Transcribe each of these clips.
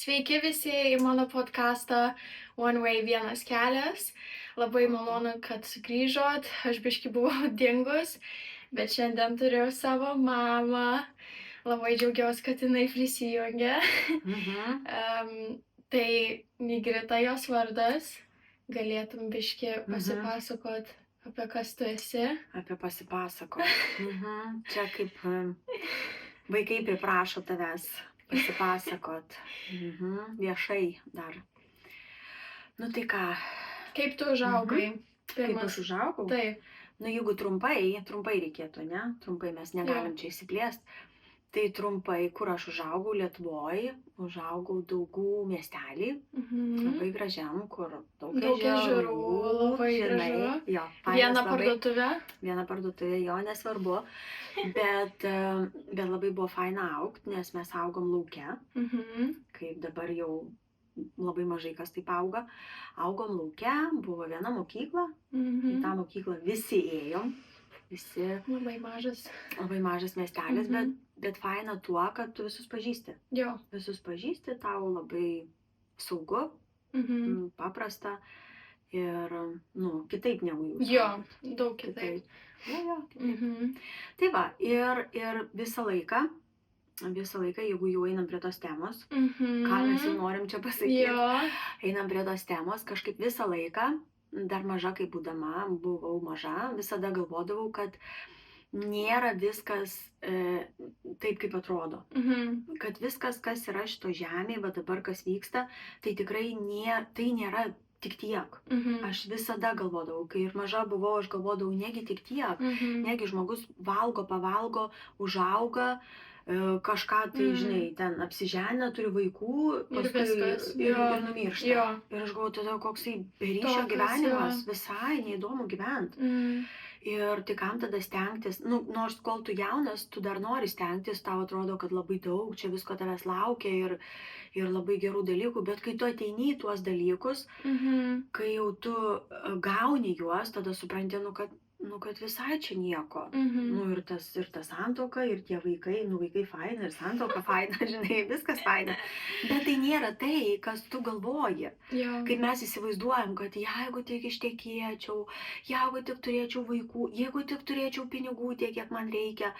Sveiki visi į mano podcastą One Way vienas kelias. Labai malonu, kad sugrįžot. Aš biškį buvau dingus, bet šiandien turiu savo mamą. Labai džiaugiuosi, kad jinai prisijungė. Tai Nigrita jos vardas. Galėtum biškį pasipasakot, apie kas tu esi. Apie pasipasakot. Čia kaip vaikai priprašo tavęs pasipasakot. Viešai dar. Nu tai ką? Kaip tu užaugai? Kaip aš užaugau? Taip. Nu jeigu trumpai reikėtų, ne? Trumpai mes negalim čia įsiplėst. Tai trumpai, kur aš užaugau Lietuvoj, užaugau Daugų miestelį, labai gražiam, kur daug ežerų, labai gražu. Jo, Viena parduotuvė? Viena parduotuvė, jo, nesvarbu, bet labai buvo faina augt, nes mes augom lauke, kaip dabar jau labai mažai kas taip auga. Augom lauke, buvo viena mokykla, į tą mokyklą visi ėjom. Labai mažas miestelis, bet faina tuo, kad tu visus pažįsti. Jo. Visus pažįsti, tau labai saugu, paprasta ir, kitaip negu jūs. Jo, daug kitaip. Jo, kitaip. Tai va, ir visą laiką, jeigu jau einam prie tos temos, ką mes jau norim čia pasakyti, einam prie tos temos, kažkaip visą laiką, dar maža, kai buvau maža, visada galvodavau, kad nėra viskas taip, kaip atrodo. Kad viskas, kas yra šito žemėje, bet dabar kas vyksta, tai tikrai tai nėra tik tiek. Aš visada galvodavau, kai ir maža buvau, aš galvodavau, negi tik tiek. Negi žmogus valgo, pavalgo, užauga, kažką tai, žinai, ten apsiženė, turi vaikų, paskui ir numiršta. Ir aš galvoju, tada koksai beryšio gyvenimas, visai neįdomu gyventi. Ir tai kam tada stengtis, nors kol tu jaunas, tu dar nori stengtis, tau atrodo, kad labai daug, čia visko tavęs laukia ir labai gerų dalykų, bet kai tu ateini į tuos dalykus, kai jau tu gauni juos, tada supranti, kad visai čia nieko. Ir ta santuoka, ir tie vaikai, vaikai faina, ir santuoka faina, žinai, viskas faina. Bet tai nėra tai, kas tu galvoji. Kaip mes įsivaizduojam, kad jeigu tik ištekėčiau, jeigu tik turėčiau vaikų, jeigu tik turėčiau pinigų tiek, kiek man reikia,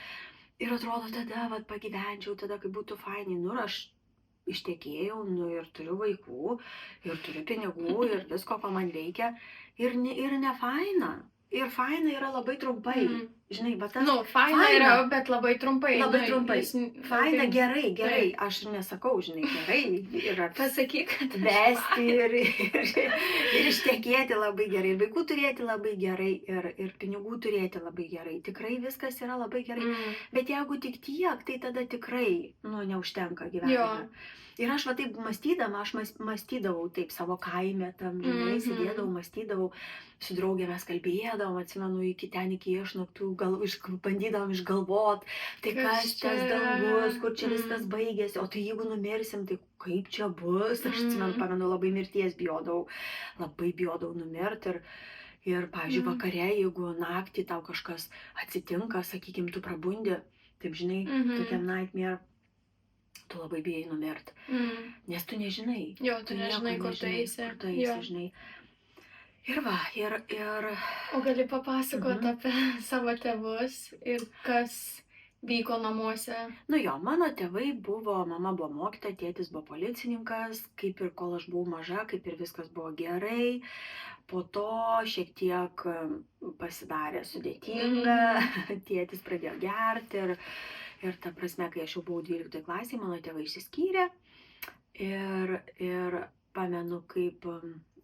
ir atrodo tada, pagyvenčiau, tada kaip būtų fainai. Ir aš ištekėjau, ir turiu vaikų, ir turiu pinigų, ir visko, ko man reikia, ir ne faina. Ir faina yra labai trumpai. Žinai, bet tas... faina yra, bet labai trumpai. Labai trumpai. Faina gerai. Aš nesakau, žinai, gerai. Ir pasakyk, kad vesti ir ištekėti labai gerai. Ir vaikų turėti labai gerai. Ir pinigų turėti labai gerai. Tikrai viskas yra labai gerai. Bet jeigu tik tiek, tai tada tikrai, neužtenka gyvenime. Ir aš taip mąstydama, mąstydavau taip savo kaime, tam, žinai, sėdėdavau, mąstydavau, su draugė mes kalbėdavom, atsimenu, iki išnaktų, bandydavom išgalvot, tai kas tas dangus, kur čia viskas baigėsi, o tai jeigu numirsim, tai kaip čia bus, aš pamenu, labai mirties bijodavau numirti ir, pavyzdžiui, vakare, jeigu naktį tau kažkas atsitinka, sakykim, tu prabundi, taip, žinai, tokiam nightmare, tu labai bijai numirti, nes tu nežinai. Jo, tu nežinai, kur tu eisi. Žinai. Ir va, ir... O gali papasakoti apie savo tėvus ir kas vyko namuose? Mano tėvai mama buvo mokytoja, tėtis buvo policininkas, kaip ir kol aš buvau maža, kaip ir viskas buvo gerai. Po to šiek tiek pasidarė sudėtinga, tėtis pradėjo gerti ir ta prasme, kai aš jau buvau 12 klasėje, mano tėvai išsiskyrė ir pamenu, kaip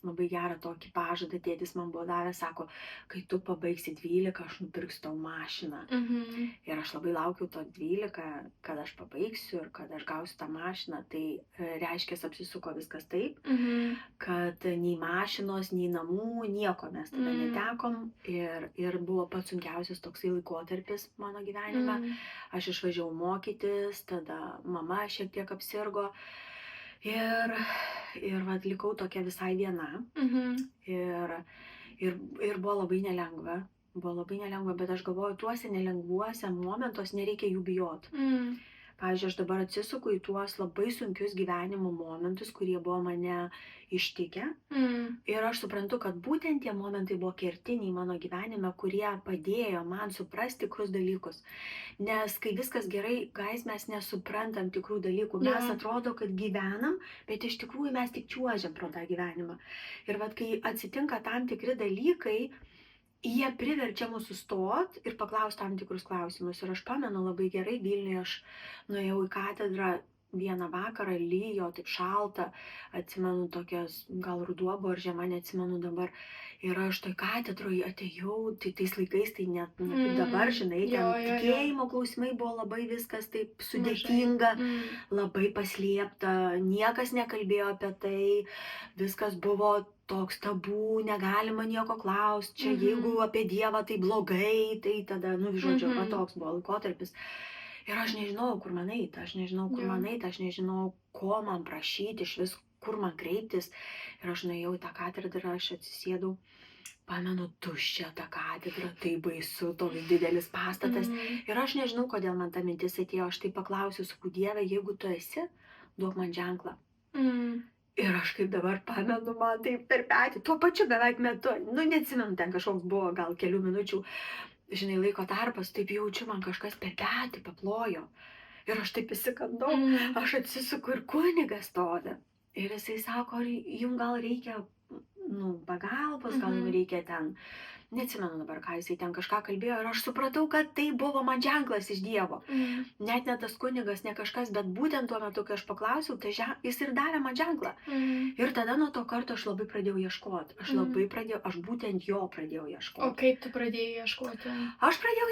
labai gerą tokį pažadą tėtis man buvo davęs, sako, kai tu pabaigsi 12, aš nupirksiu tau mašiną. Ir aš labai laukiau to 12, kad aš pabaigsiu ir kad aš gausiu tą mašiną. Tai reiškia, apsisuko viskas taip, kad nei mašinos, nei namų, nieko mes tada netekom. Ir buvo pats sunkiausias toksai laikotarpis mano gyvenime. Aš išvažiavau mokytis, tada mama šiek tiek apsirgo. Ir likau tokia visai viena. Ir buvo labai nelengva. Bet aš galvoju, tuose nelengvuose momentuose nereikia jų bijoti. Pavyzdžiui, aš dabar atsisuku į tuos labai sunkius gyvenimo momentus, kurie buvo mane ištikę. Ir aš suprantu, kad būtent tie momentai buvo kertiniai mano gyvenime, kurie padėjo man suprasti tikrus dalykus. Nes kai viskas gerai, guys, mes nesuprantam tikrų dalykų. Mes atrodo, kad gyvenam, bet iš tikrųjų mes tik čiuožiam pro tą gyvenimą. Ir vat, kai atsitinka tam tikri dalykai, jie priverčia mus sustot ir paklausti tam tikrus klausimus. Ir aš pamenu labai gerai, Vilniuje aš nuėjau į katedrą vieną vakarą, lyjo, taip šalta, atsimenu tokias, gal ruduo buvo ar žiema, neatsimenu dabar. Ir aš toj katedroje atėjau, tai tais laikais, tai net kaip dabar, žinai, ten tikėjimo klausimai buvo labai viskas taip sudėtinga, labai paslėpta, niekas nekalbėjo apie tai, viskas buvo toks tabų, negalima nieko klausti, čia jeigu apie Dievą tai blogai, tai tada, žodžiu, toks buvo laikotarpis. Ir aš nežinau, kur man eiti, aš nežinau, ko man prašyti, iš vis, kur man kreiptis. Ir aš nuėjau į tą katedrą, aš atsisėdau, pamenu, tuščia ta katedra, tai baisu, toks didelis pastatas. Ir aš nežinau, kodėl man ta mintis atėjo, aš tai paklausiu, sakau, Dieve, jeigu tu esi, duok man ženklą. Ir aš kaip dabar pamenu, man tai per petį, tuo pačiu beveik metu, neatsimenu, ten kažkoks buvo gal kelių minučių, žinai, laiko tarpas, taip jaučiu, man kažkas per petį paplojo. Ir aš taip įsikandau, aš atsisuku ir kunigas stovi. Ir jisai sako, ar jums gal reikia, pagalbos, gal jums reikia ten, neatsimenu dabar, ką jisai ten kažką kalbėjo. Ir aš supratau, kad tai buvo man ženklas iš Dievo. Net ne tas kunigas, ne kažkas, bet būtent tuo metu, kai aš paklausiau, tai jis ir davė man ženklą. Ir tada nuo to karto aš labai pradėjau ieškoti. Aš būtent jo pradėjau ieškoti. O kaip tu pradėjai ieškoti? Aš pradėjau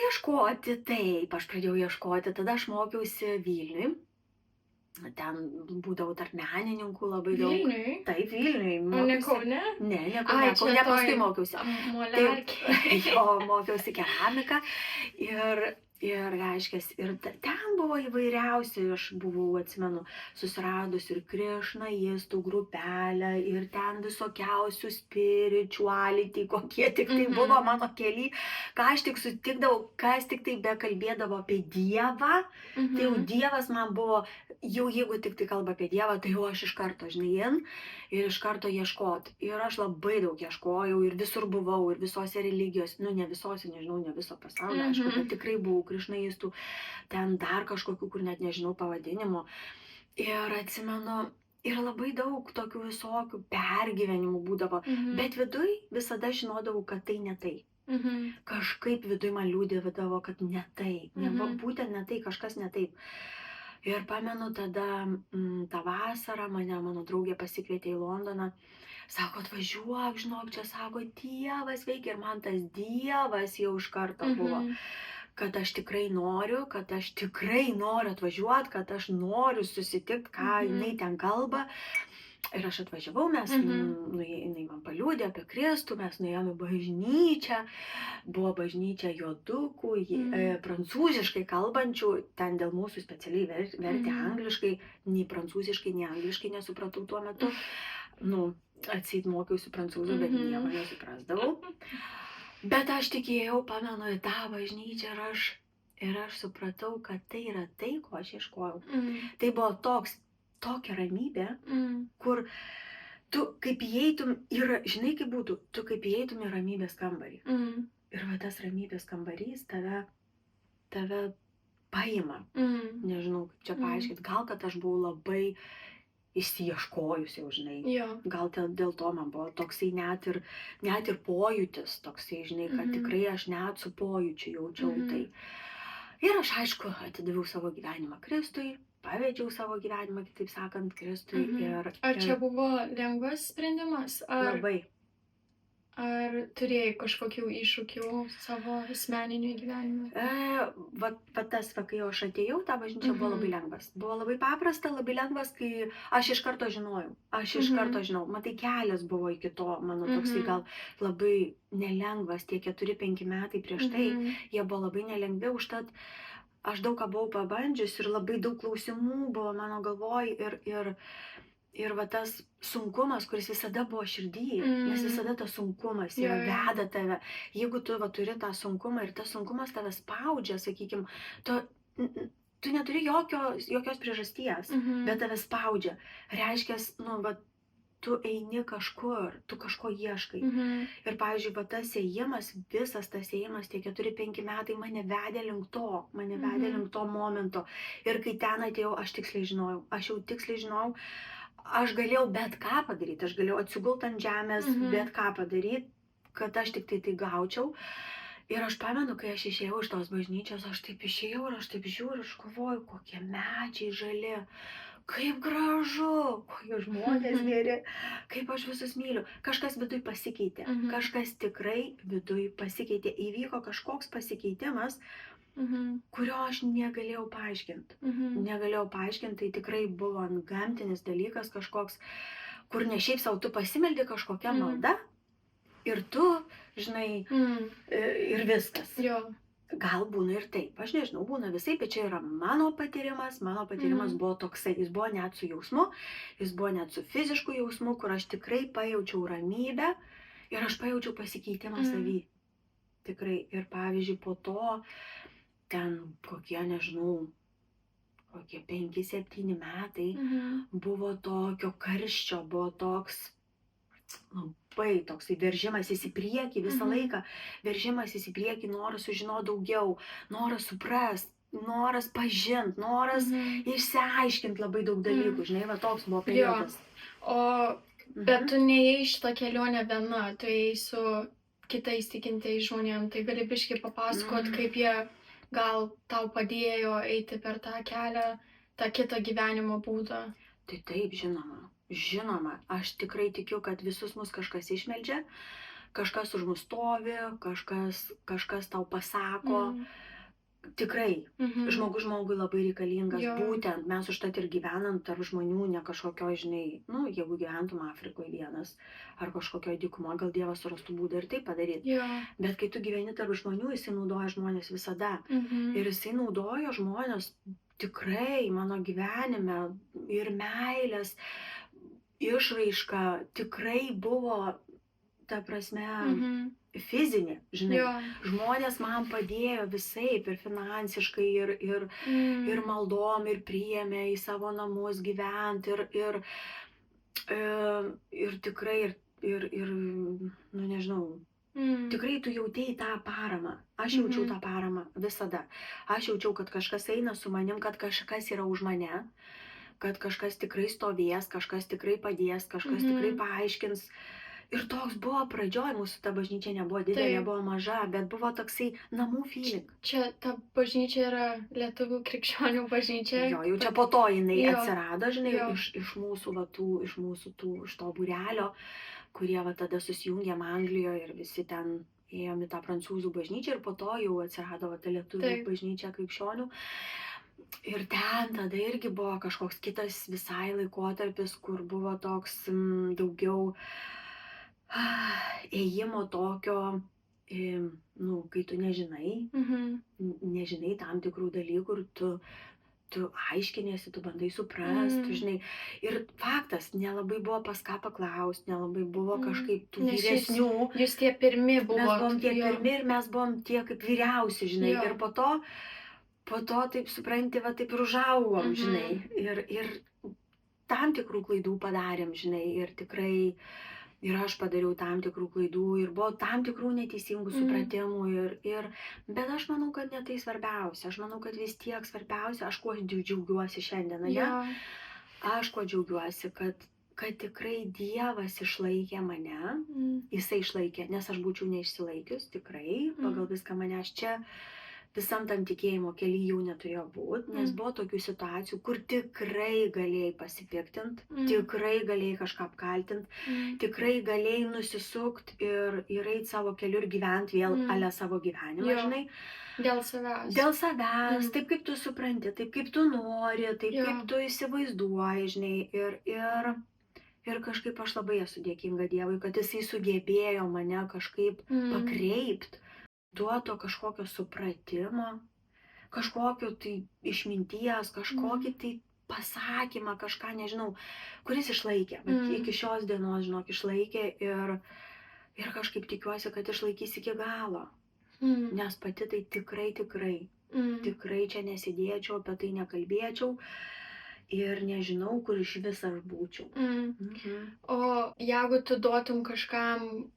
ieškoti, tada aš mokiausi Vilniui. Ten būdavau tarp menininkų labai daug. Vilniui? Taip, Vilniui. O ne Kaune? Ne Kaune, paskui mokiausi. Molerkė. Mokiausi keramiką ir reiškias, ir ten buvo įvairiausi, aš buvau, atsimenu, susiradus ir krišnaistų grupelę, ir ten visokiausių spirituality, kokie tik tai buvo mano keliai, ką aš tik sutikdavau, kas tik tai bekalbėdavo apie Dievą, tai jau Dievas man buvo, jau jeigu tik tai kalba apie Dievą, tai jau aš iš karto, žinai, ir iš karto ieškoti. Ir aš labai daug ieškojau ir visur buvau, ir visose religijos, ne visose, nežinau, ne viso pasaulio, aišku, bet tikrai buvau krišnaistų, ten dar kažkokių, kur net nežinau pavadinimo. Ir atsimenu, ir labai daug tokių visokių pergyvenimų būdavo, bet viduj visada žinodavau, kad tai ne tai. Kažkaip viduj man liūdėdavo, kad ne tai, būtent ne tai, kažkas ne taip. Ir pamenu tada tą vasarą mano draugė pasikvietė į Londoną, sako, atvažiuok, žinok, čia sako, Dievas veikia, ir man tas Dievas jau iš karto buvo, kad aš tikrai noriu atvažiuoti, kad aš noriu susitikti, ką jinai ten kalba. Ir aš atvažiavau, jinai man paliūdė apie Kristų, mes nuėjome į bažnyčią, buvo bažnyčia juodukų, prancūziškai kalbančių, ten dėl mūsų specialiai vertė angliškai, nei prancūziškai, nei angliškai nesupratau tuo metu. Atseit mokiausi prancūzų, bet nieko nesuprasdavau. Bet aš tikėjau, pamenu, į tą bažnyčią ir aš supratau, kad tai yra tai, ko aš ieškojau. Tai buvo tokia ramybė, kur tu kaip įeitum, žinai kaip būtų, tu kaip įeitum į ramybės kambarį. Ir va tas ramybės kambarys tave paima. Nežinau, kaip čia paaiškinti, gal kad aš buvau labai išsiieškojusi, žinai. Gal dėl to man buvo toksai net ir pojūtis, toksai, žinai, kad tikrai aš net su pojūčiu jaučiau tai. Ir aš, aišku, atidaviau savo gyvenimą Kristui, pavedžiau savo gyvenimą, kitaip sakant, Kristui. Ar čia buvo lengvas sprendimas? Labai. Ar turėjai kažkokių iššūkių savo asmeniniu gyvenimu? Kai aš atėjau, ta bažnyčia buvo labai lengvas. Buvo labai paprasta, labai lengvas, kai aš iš karto žinojau. Matai, kelias buvo iki to, mano toksai gal labai nelengvas, tie 4-5 metai prieš tai, jie buvo labai nelengvi, užtat aš daug ką buvau pabandžius ir labai daug klausimų buvo mano galvoj ir va tas sunkumas, kuris visada buvo širdyje, nes visada tas sunkumas veda tave. Jeigu tu turi tą sunkumą ir tas sunkumas tave spaudžia, sakykime, tu neturi jokios priežasties, bet tave spaudžia. Reiškia, tu eini kažkur, tu kažko ieškai. Ir, pavyzdžiui, tas ėjimas, visas tas ėjimas, tie 4-5 metai mane vedė link to momento. Ir kai ten atėjau, aš jau tiksliai žinojau, aš galėjau bet ką padaryti, aš galėjau atsigulti ant žemės, bet ką padaryti, kad aš tik tai gaučiau. Ir aš pamenu, kai aš išėjau iš tos bažnyčios, aš taip išėjau ir aš taip žiūriu, aš galvoju, kokie medžiai žali, kaip gražu, kokie žmonės geri, kaip aš visus myliu. Kažkas viduj pasikeitė, kažkas tikrai viduj pasikeitė, įvyko kažkoks pasikeitimas, kurio aš negalėjau paaiškinti. Negalėjau paaiškinti, tai tikrai buvo gamtinis dalykas kažkoks, kur ne šiaip savo tu pasimeldi kažkokią maldą ir tu, žinai, ir viskas. Jo. Gal būna ir taip, aš nežinau, būna visai, bet čia yra mano patyrimas buvo toksai, jis buvo net su jausmu, jis buvo net su fizišku jausmu, kur aš tikrai pajaučiau ramybę ir aš pajaučiau pasikeitimą savy. Tikrai, ir pavyzdžiui, po to, ten kokie 5-7 metai, buvo tokio karščio, buvo toks labai toksai veržimasis į priekį visą laiką, veržimasis į priekį, noras sužinoti daugiau, noras suprast, noras pažint, noras išsiaiškinti labai daug dalykų, žinai, toks buvo periodas. Bet tu neėjai šitą kelionę viena, tu ėjai su kitais tikintais žmonėm, tai gali biškį papasakot, kaip jie gal tau padėjo eiti per tą kelią, tą kitą gyvenimo būdą. Tai taip, žinoma, aš tikrai tikiu, kad visus mus kažkas išmeldžia, kažkas už mus stovi, kažkas tau pasako. Tikrai, žmogus žmogui labai reikalingas, būtent mes užtat ir gyvenant tarp žmonių, ne kažkokio, žinai, jeigu gyventum Afrikoje vienas ar kažkokio dykumo, gal Dievas surastų būdą ir tai padaryti. Bet kai tu gyveni tarp žmonių, jisai naudoja žmonės visada. Ir jisai naudoja žmonės tikrai mano gyvenime ir meilės išraiška tikrai buvo, ta prasme, fizinė, žinai. Žmonės man padėjo visaip ir finansiškai, ir maldom, ir priėmė į savo namus gyventi, ir tikrai, nežinau, tikrai tu jautėjai tą paramą. Aš jaučiau tą paramą visada. Aš jaučiau, kad kažkas eina su manim, kad kažkas yra už mane, kad kažkas tikrai stovės, kažkas tikrai padės, kažkas tikrai paaiškins. Ir toks buvo pradžioj, mūsų ta bažnyčia nebuvo didelė, buvo maža, bet buvo toksai namų feeling. Čia ta bažnyčia yra lietuvių krikščionių bažnyčia. Jau čia po to jinai atsirado, žinai, iš mūsų to būrelio, kurie tada susijungėm Anglijoje ir visi ten ėjom į tą prancūzų bažnyčią ir po to jau atsirado ta lietuvių bažnyčia krikščionių. Ir ten tada irgi buvo kažkoks kitas visai laikotarpis, kur buvo toks daugiau ėjimo tokio, kai tu nežinai tam tikrų dalykų ir tu aiškinėsi, tu bandai suprasti, žinai. Ir faktas, nelabai buvo pas ką paklausti, nelabai buvo kažkaip tų vyresnių. Jūs tie pirmi buvo. Mes buvom tie pirmi ir mes buvom tie kaip vyriausi, žinai. Ir po to taip supranti, taip ir užaugom, žinai. Ir tam tikrų klaidų padarėm, žinai. Ir tikrai, ir aš padariau tam tikrų klaidų, ir buvo tam tikrų neteisingų supratimų. Bet aš manau, kad ne tai svarbiausia. Aš manau, kad vis tiek svarbiausia, aš kuo džiaugiuosi šiandieną. Aš kuo džiaugiuosi, kad tikrai Dievas išlaikė mane. Jisai išlaikė, nes aš būčiau neišsilaikius, tikrai, pagal viską manęs čia. Visam tam tikėjimo kely jau neturėjo būti, nes buvo tokių situacijų, kur tikrai galėjai pasipiktinti, tikrai galėjai kažką apkaltinti, tikrai galėjai nusisukti ir eiti savo keliu ir gyventi vėl ale savo gyvenimą, žinai. Dėl savęs. Dėl savęs, taip kaip tu supranti, taip kaip tu nori, taip kaip tu įsivaizduoji, žinai. Ir kažkaip aš labai esu dėkinga Dievui, kad jisai sugebėjo mane kažkaip pakreipti. Duoto kažkokio supratimo, kažkokio tai išminties, kažkokį tai pasakymą, kažką, nežinau, kuris išlaikė. Bet iki šios dienos, žinok, išlaikė ir kažkaip tikiuosi, kad išlaikys iki galo. Nes pati tai tikrai Tikrai čia nesidėčiau, apie tai nekalbėčiau ir nežinau, kur iš vis aš būčiau. O jeigu tu duotum kažkam,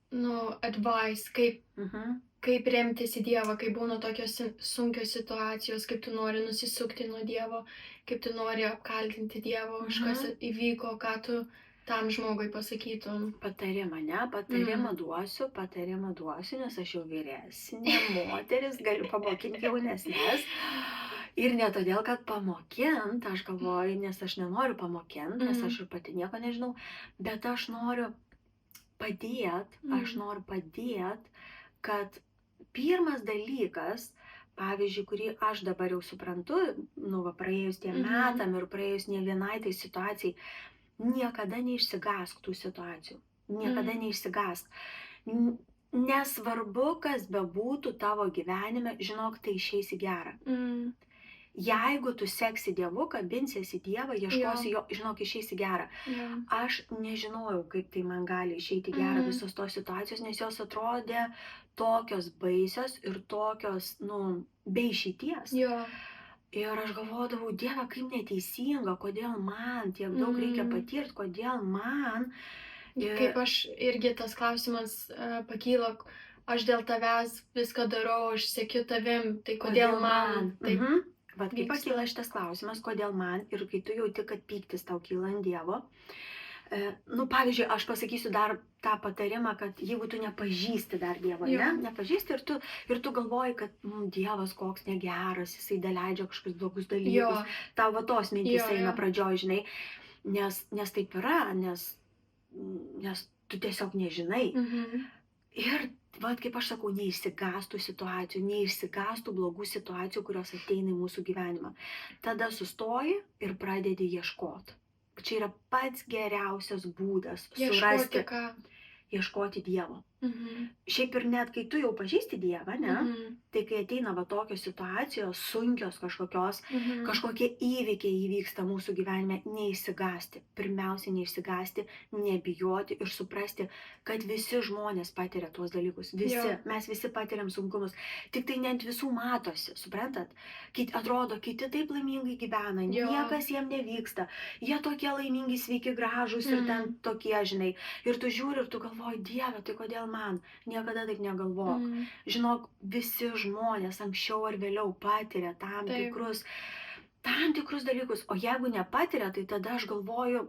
advice, kaip remtis į Dievą, kai būna tokios sunkios situacijos, kaip tu nori nusisukti nuo Dievo, kaip tu nori apkaltinti Dievo, kažkas įvyko, ką tu tam žmogui pasakytum. Patarimą duosiu, nes aš jau vyresnė moteris, galiu pamokinti jaunesnės. Ir ne todėl, kad pamokint, aš galvoju, nes aš nenoriu pamokint, nes aš ir pati nieko nežinau, bet aš noriu padėt, kad pirmas dalykas, pavyzdžiui, kurį aš dabar jau suprantu, praėjus tiem metam ir praėjus ne vienai tai situacijai, niekada neišsigąsk tų situacijų. Niekada neišsigąsk. Nesvarbu, kas bebūtų tavo gyvenime, žinok, tai išeis į gerą. Jeigu tu seksi Dievu, kabinsiesi Dievą, ieškosi jo, žinok, išeis į gerą. Aš nežinojau, kaip tai man gali išeiti į gerą visos tos situacijos, nes jos atrodė tokios baisios ir tokios, be išeities. Ir aš galvodavau, Dieve, kaip neteisinga, kodėl man tiek daug reikia patirti, kodėl man. Kaip aš irgi tas klausimas pakyla, aš dėl tavęs viską darau, aš sekiu tavim, tai kodėl man taip. Vat kaip pakyla šitas klausimas, kodėl man, ir kai tu jauti, kad pyktis tau kyla ant Dievo. Pavyzdžiui, aš pasakysiu dar tą patarimą, kad jeigu tu nepažįsti dar Dievo, nepažįsti ir tu galvoji, kad Dievas koks negeras, jisai daleidžia kažkokius blogus dalykus, tau va tos mintys eina pradžioj, žinai, nes taip yra, nes tu tiesiog nežinai. Ir vat kaip aš sakau, neišsigąstų situacijų, neišsigąstų blogų situacijų, kurios ateina į mūsų gyvenimą. Tada sustoji ir pradedi ieškoti. Čia yra pats geriausias būdas surasti, ieškoti Dievo. Šiaip ir net kai tu jau pažįsti Dievą, tai kai ateina va tokios situacijos, sunkios kažkokie įvykiai įvyksta mūsų gyvenime, neišsigąsti. Pirmiausia, neišsigąsti, nebijoti ir suprasti, kad visi žmonės patiria tuos dalykus. Mes visi patiriam sunkumus. Tik tai net visų matosi, suprantat? Atrodo, kiti taip laimingai gyvena, niekas jiem nevyksta. Jie tokie laimingi, sveiki, gražūs ir ten tokie, žinai. Ir tu žiūri ir tu galvoji, Dieve, tai kodėl man? Niekada taip negalvok. Žinok, visi žmonės anksčiau ar vėliau patiria tam tikrus dalykus. O jeigu nepatiria, tai tada aš galvoju,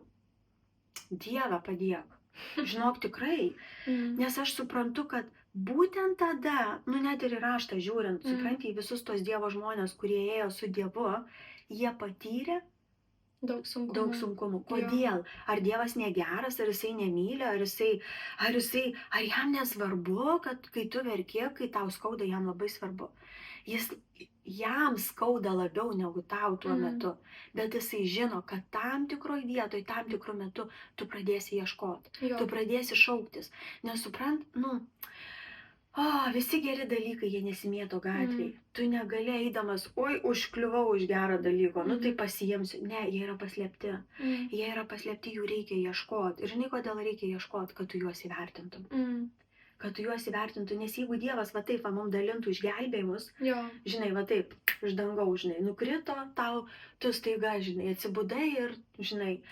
Dieve, padėk. Žinok, tikrai. Nes aš suprantu, kad būtent tada, net ir į raštą žiūrint, supranti, visus tos Dievo žmonės, kurie ėjo su Dievu, jie patyrė daug sunkumų. Kodėl? Ar Dievas negeras, ar jisai nemyli, ar jam nesvarbu, kad kai tu verki, kai tau skauda, jam labai svarbu. Jam skauda labiau negu tau tuo metu, bet jisai žino, kad tam tikroj vietoj, tam tikru metu tu pradėsi ieškoti, tu pradėsi šauktis. Nes visi geri dalykai, jie nesimėto gatvėje. Tu negali eidamas, užkliuvau už gerą dalyko, tai pasiimsiu. Ne, jie yra paslėpti. Jie yra paslėpti, jų reikia ieškoti. Ir žinai, kodėl reikia ieškoti, kad tu juos įvertintum. Nes jeigu Dievas va taip mums dalintų išgelbėjimus, žinai, va taip, iš dangaus, žinai, nukrito tau, tu staiga, žinai, atsibudai ir, žinai,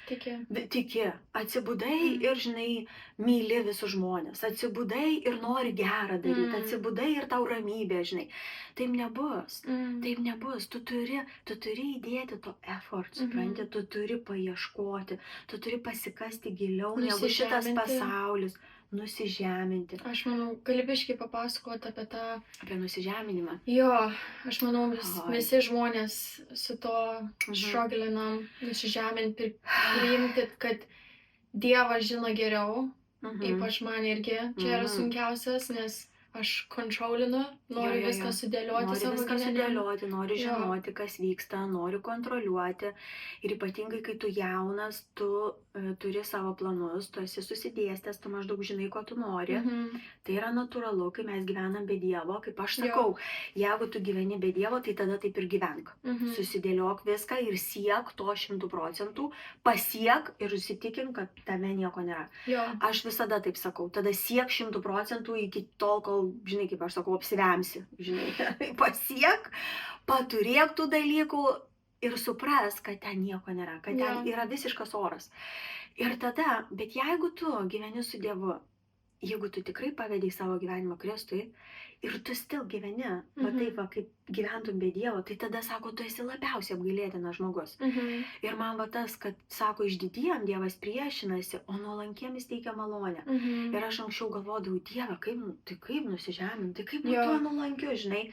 tiki, atsibudai ir, žinai, myli visus žmonės, atsibudai ir nori gerą daryti, atsibudai ir tau ramybė, žinai. Taip nebus, tu turi įdėti to effort, supranti, tu turi paieškoti, tu turi pasikasti giliau negu šitas pasaulis. Nusižeminti. Aš manau, gali biškai papasakoti apie tą... Apie nusižeminimą. Aš manau, visi žmonės su to šrogilinam nusižeminti, priimti, kad Dievas žino geriau, ypač man irgi čia yra sunkiausias, nes aš kontrolinu, noriu viską sudėlioti savo gyvenime. Noriu žinoti, kas vyksta, noriu kontroliuoti. Ir ypatingai, kai tu jaunas, tu turi savo planus, tu esi susidėstęs, tu maždaug žinai, ko tu nori. Tai yra natūralu, kai mes gyvenam be Dievo, kaip aš sakau, jeigu tu gyveni be Dievo, tai tada taip ir gyvenk. Susidėliok viską ir siek to 100%, pasiek ir įsitikink, kad tame nieko nėra. Aš visada taip sakau, tada siek 100% iki tol, kol, žinai, kaip aš sakau, apsivemsi, žinai, pasiek, paturėk tų dalykų ir supras, kad ten nieko nėra, kad ten yra visiškas oras. Ir tada, bet jeigu tu gyveni su Dievu, jeigu tu tikrai pavedei savo gyvenimą Kristui ir tu stil gyveni, va taip, va, kaip gyventum be Dievo, tai tada, sako, tu esi labiausiai apgailėtinas žmogus. Ir man va tas, kad, sako, išdidiem Dievas priešinasi, o nuolankiems teikia malonę. Ir aš anksčiau galvodavau, Dieve, kaip nusižeminti, kaip tu nuolankiu, žinai.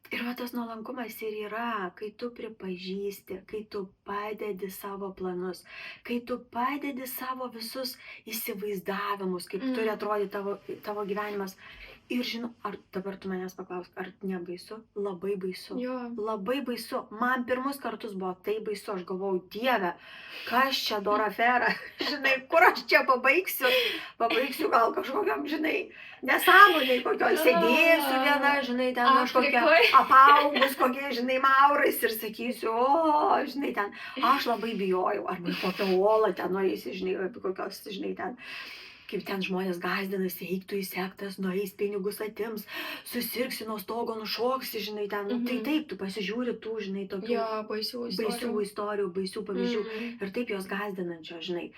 Ir va tas nuolankumas ir yra, kai tu pripažįsti, kai tu padedi savo planus, kai tu padedi savo visus įsivaizdavimus, kaip turi atrodyti tavo gyvenimas. Ir žinau, ar dabar tu manęs paklausk, ar nebaisu? Labai baisu. Labai baisu. Man pirmus kartus buvo tai baisu, aš galvojau, Dieve, kas čia Dora Fera, žinai, kur aš čia pabaigsiu gal kažkokiam, žinai, nesąmoniai, kokioj sėdėsiu viena, žinai, ten kažkokia apaugus, kokie, žinai, maurais ir sakysiu, žinai, ten, aš labai bijojau, arba kokią olą ten nueisi, žinai, kokios, žinai, ten, kaip ten žmonės gazdinasi, eiktų į sektas, nueis, pinigus atims, susirgsi nuo stogo, nušoksi, žinai, ten, tai taip, tu pasižiūri tų, žinai, tokių baisių istorijų, baisių pavyzdžių ir taip jos gazdinančio, žinai.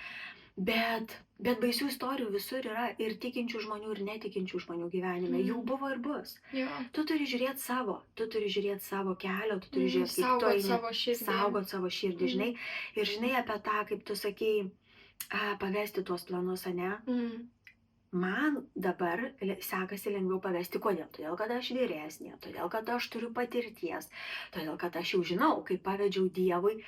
Bet baisių istorijų visur yra ir tikinčių žmonių, ir netikinčių žmonių gyvenime. Jų buvo ir bus. Tu turi žiūrėti savo kelio, tu turi žiūrėti, kaip tu eini, saugot savo širdį, žinai. Ir žinai apie tą, kaip tu sakei, pavesti tuos planus, ane? Man dabar sekasi lengviau pavesti. Kodėl? Todėl, kad aš vyresnė, todėl, kad aš turiu patirties, todėl, kad aš jau žinau, kai pavedžiau Dievui,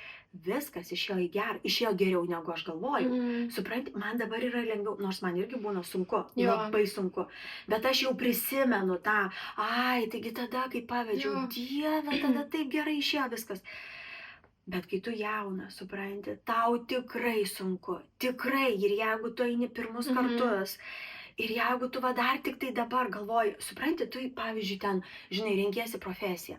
viskas išėjo geriau, negu aš galvoju. Supranti, man dabar yra lengviau, nors man irgi būna sunku, labai sunku, bet aš jau prisimenu tą, taigi tada, kai pavedžiau Dievą, tada taip gerai išėjo viskas. Bet kai tu jauna, supranti, tau tikrai sunku, tikrai, ir jeigu tu eini pirmus kartus, ir jeigu tu dar tik tai dabar galvoji, supranti, tu, pavyzdžiui, ten, žinai, renkiesi profesiją,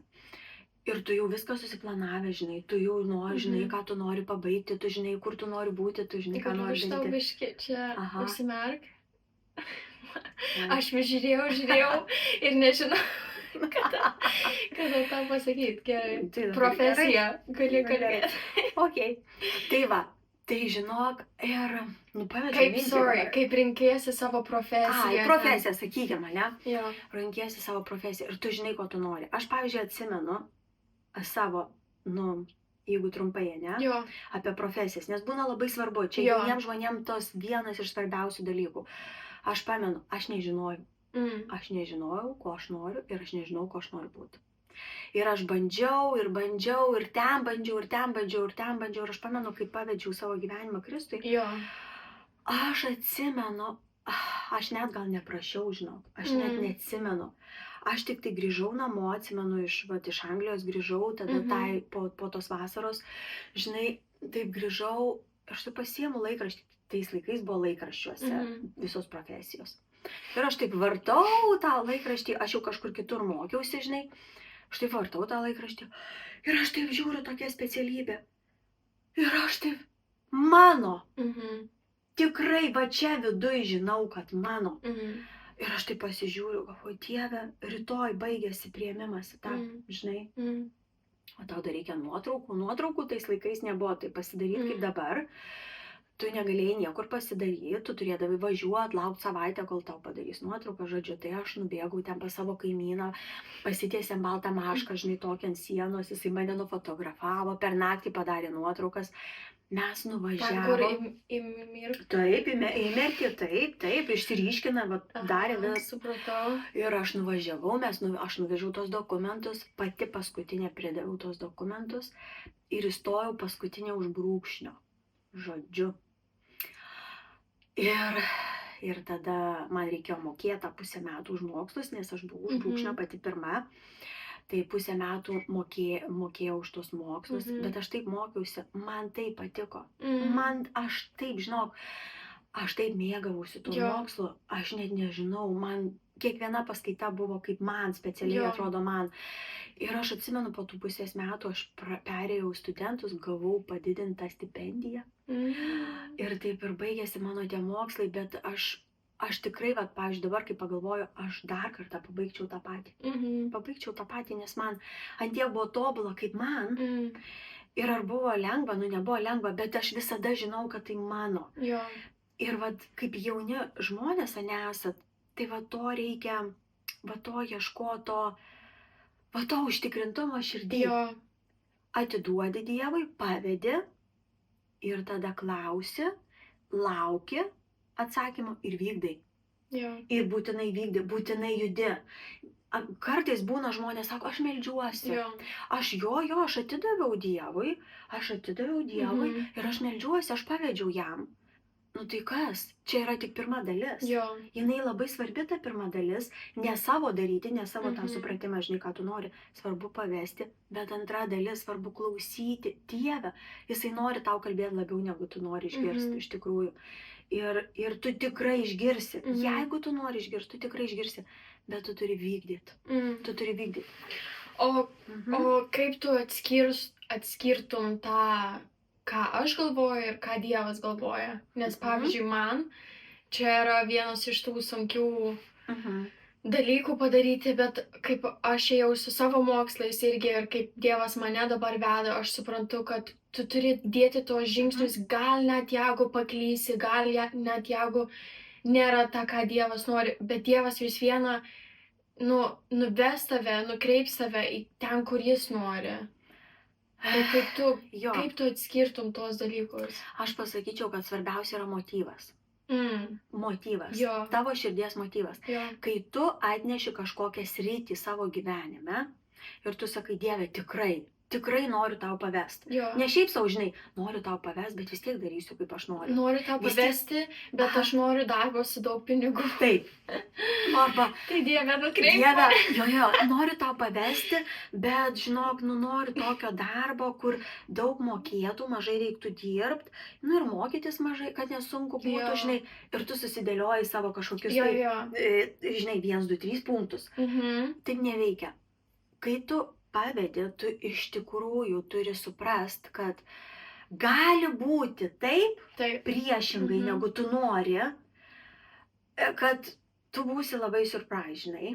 ir tu jau viską susiplanavę, žinai, tu jau nori, žinai, ką tu nori pabaigti, tu žinai, kur tu nori būti, tu žinai, ką nori daryti. Tau biški, čia užsimerk. Aš vis žiūrėjau ir nežinau. Kada tau pasakyti, gerai, profesija, gali kalbėti. Ok, tai va, tai žinok, ir, kaip rinkėsi savo profesiją. Profesiją, sakykime, ne? Rinkėsi savo profesiją ir tu žinai, ko tu nori. Aš, pavyzdžiui, atsimenu savo, jeigu trumpai, ne? Apie profesijas, nes būna labai svarbu, čia jauniems žmonėms tos vienas iš svarbiausių dalykų. Aš pamenu, aš nežinojau. Aš nežinojau, ko aš noriu ir aš nežinau, ko aš noriu būti. Ir aš bandžiau, ir ten bandžiau, ir aš pamenu, kai pavedžiau savo gyvenimą Kristui. Aš atsimenu, aš net gal neprašiau, žinok, aš net neatsimenu. Aš tik tai grįžau namo, atsimenu, iš Anglijos grįžau, tada po tos vasaros, žinai, taip grįžau, aš taip pasiėmu laikraštį, tais laikais buvo laikraščiuose visos profesijos. Ir aš taip vartau tą laikraštį, aš jau kažkur kitur mokiausi, žinai, aš taip vartau tą laikraštį ir aš taip žiūriu tokią specialybę. Ir aš taip, mano, tikrai va čia viduj žinau, kad mano. Ir aš taip pasižiūriu, galvoju, Dieve, rytoj baigėsi priėmimas į tą, žinai. O tau dar reikia nuotraukų tais laikais nebuvo, tai pasidaryti kaip dabar. Tu negalėjai niekur pasidaryti, tu turėdavai važiuoti, laukti savaitę, kol tau padarys nuotrauką, žodžiu, tai aš nubėgau ten pas savo kaimyną, pasitiesėm baltą mašką, žinai, tokią ant sienos, jisai mane nufotografavo, per naktį padarė nuotraukas, mes nuvažiavom. Į Mirkį? Taip, į Mirkį, taip, išsiryškina, darė vis. Supratau. Ir aš nuvažiavau, aš nuvežiau tos dokumentus, pati paskutinė pridaviau tos dokumentus ir įstojau paskutinė už brūkšnio, žodžiu. Ir tada man reikėjo mokėti 1,5 metų už mokslus, nes aš buvau už brūkšnio pati pirma. Tai pusę metų mokėjau už tos mokslus, bet aš taip mokiausi, man taip patiko. Aš taip, žinok, aš taip mėgavausi tuo mokslu, aš net nežinau, man kiekviena paskaita buvo kaip man, specialiai atrodo man. Ir aš atsimenu, po tų pusės metų aš perėjau studentus, gavau padidintą stipendiją. Ir taip ir baigėsi mano tie mokslai, bet aš tikrai, pavyzdžiui, dabar, kai pagalvoju, aš dar kartą pabaigčiau tą patį. Pabaigčiau tą patį, nes man antiek buvo tobula kaip man. Ir ar buvo lengva, nebuvo lengva, bet aš visada žinau, kad tai mano. Ir kaip jauni žmonės nesat, tai to reikia, to ieškoto, to užtikrintumo širdį. Atiduodi Dievui, pavedi ir tada klausi, lauki atsakymų ir vykdai. Ir būtinai vykdai, būtinai judi. Kartais būna žmonės, sako, aš meldžiuosi. Aš atidaviau Dievui, ir aš meldžiuosi, aš pavedžiau jam. Tai kas? Čia yra tik pirma dalis. Jinai labai svarbi ta pirma dalis, ne savo daryti, ne savo tą supratimą, žinai, ką tu nori, svarbu pavesti, bet antra dalis, svarbu klausyti Dievą. Jisai nori tau kalbėti labiau, negu tu nori išgirsti iš tikrųjų. Ir tu tikrai išgirsi. Jeigu tu nori išgirsti, tu tikrai išgirsi, bet tu turi vykdyti. Tu turi vykdyti. O kaip tu atskirtum tą, ką aš galvoju ir ką Dievas galvoja? Nes, pavyzdžiui, man čia yra vienas iš tų sunkių dalykų padaryti, bet kaip aš ėjau su savo mokslais irgi ir kaip Dievas mane dabar veda, aš suprantu, kad tu turi dėti tos žingsnius, gal net jeigu paklysi, gal net jeigu nėra ta, ką Dievas nori, bet Dievas vis viena nuves tave, nukreips tave į ten, kur jis nori. Kaip tu atskirtum tos dalykus? Aš pasakyčiau, kad svarbiausia yra motyvas. Motyvas. Tavo širdies motyvas. Kai tu atneši kažkokią sritį savo gyvenime ir tu sakai, Dieve, tikrai noriu tau pavesti. Ne šiaip sau, žinai, noriu tau pavesti, bet vis tiek darysiu, kaip aš noriu. Noriu tau pavesti, bet aš noriu darbo su daug pinigų. Taip. Arba, tai Dieve, nukreip. Dieve, noriu tau pavesti, bet, žinok, noriu tokio darbo, kur daug mokėtų, mažai reiktų dirbti, ir mokytis mažai, kad nesunku būtų, žinai, ir tu susidėlioji savo kažkokius, žinai, 1, 2, 3 punktus. Taip neveikia. Kai tu pavedi, tu iš tikrųjų turi suprast, kad gali būti taip. Priešingai, negu tu nori, kad tu būsi labai surprise, žinai.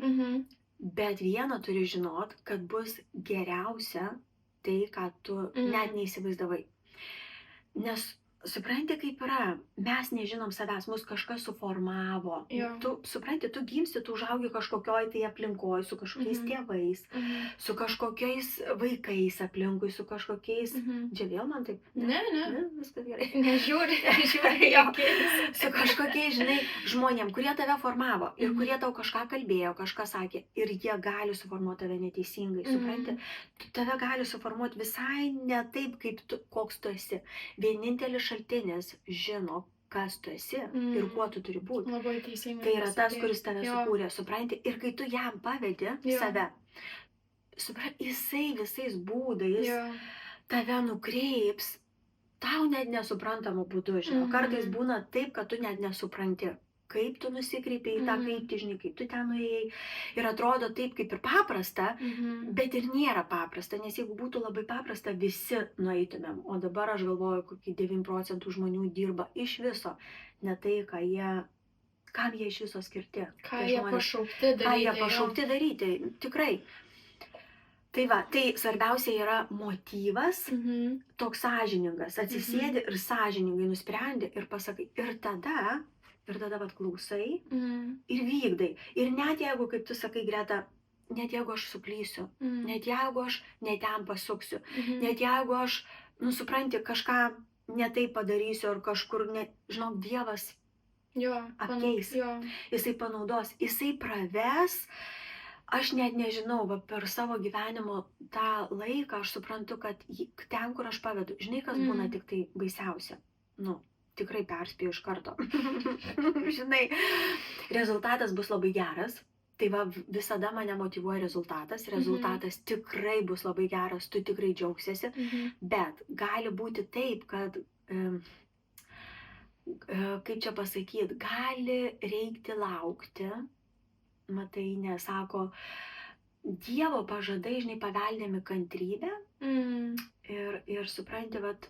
Bet vieną turi žinot, kad bus geriausia tai, ką tu net neįsivaizdavai. Nes supranti, kaip yra, mes nežinom savęs, mus kažkas suformavo. Tu supranti, tu gimsti, tu užaugi kažkokioj tai aplinkoj, su kažkokiais tėvais, su kažkokiais vaikais aplinkui, su kažkokiais... Čia vėl man taip? Ne. Viskas gerai. Nežiūri. Su kažkokiais, žinai, žmonėm, kurie tave formavo ir kurie tau kažką kalbėjo, kažką sakė ir jie gali suformuoti tave neteisingai, supranti? Tave gali suformuoti visai ne taip, kaip koks tu esi. Vienintelis šaltinis žino, kas tu esi ir kuo tu turi būti. Labai teisingai. Tai yra tas, kuris tave sukūrė, supranti. Ir kai tu jam pavedi save, jisai visais būdais tave nukreips, tau net nesuprantamų būdų, žinau. Kartais būna taip, kad tu net nesupranti, kaip tu nusikreipiai į tą kryptį, žinai, kaip tu ten nuėjai. Ir atrodo taip, kaip ir paprasta, bet ir nėra paprasta, nes jeigu būtų labai paprasta, visi nueitumėm. O dabar aš galvoju, kokį 9% žmonių dirba iš viso, ne tai, kam jie iš viso skirti. Ką jie pašaukti daryti, tikrai. Tai tai svarbiausia yra motyvas, toks sąžiningas, atsisėdi ir sąžiningai nusprendi ir pasakai. Ir tada klausai ir vykdai. Ir net jeigu, kaip tu sakai, Greta, net jeigu aš suklysiu, net jeigu aš ne ten pasuksiu, net jeigu aš, supranti, kažką ne taip padarysiu ar kažkur, žinok, Dievas apkeis, jisai panaudos, jisai praves. Aš net nežinau, per savo gyvenimo tą laiką aš suprantu, kad ten, kur aš pavedu, žinai, kas būna tik tai baisiausia. Tikrai perspėju iš karto. Žinai, rezultatas bus labai geras, Tai va, visada mane motyvuoja rezultatas tikrai bus labai geras, tu tikrai džiaugsiesi, bet gali būti taip, kad, kaip čia pasakyti, gali reikti laukti, matai, nesako, Dievo pažadai, žinai, paveldėmi kantrybę ir supranti, vat.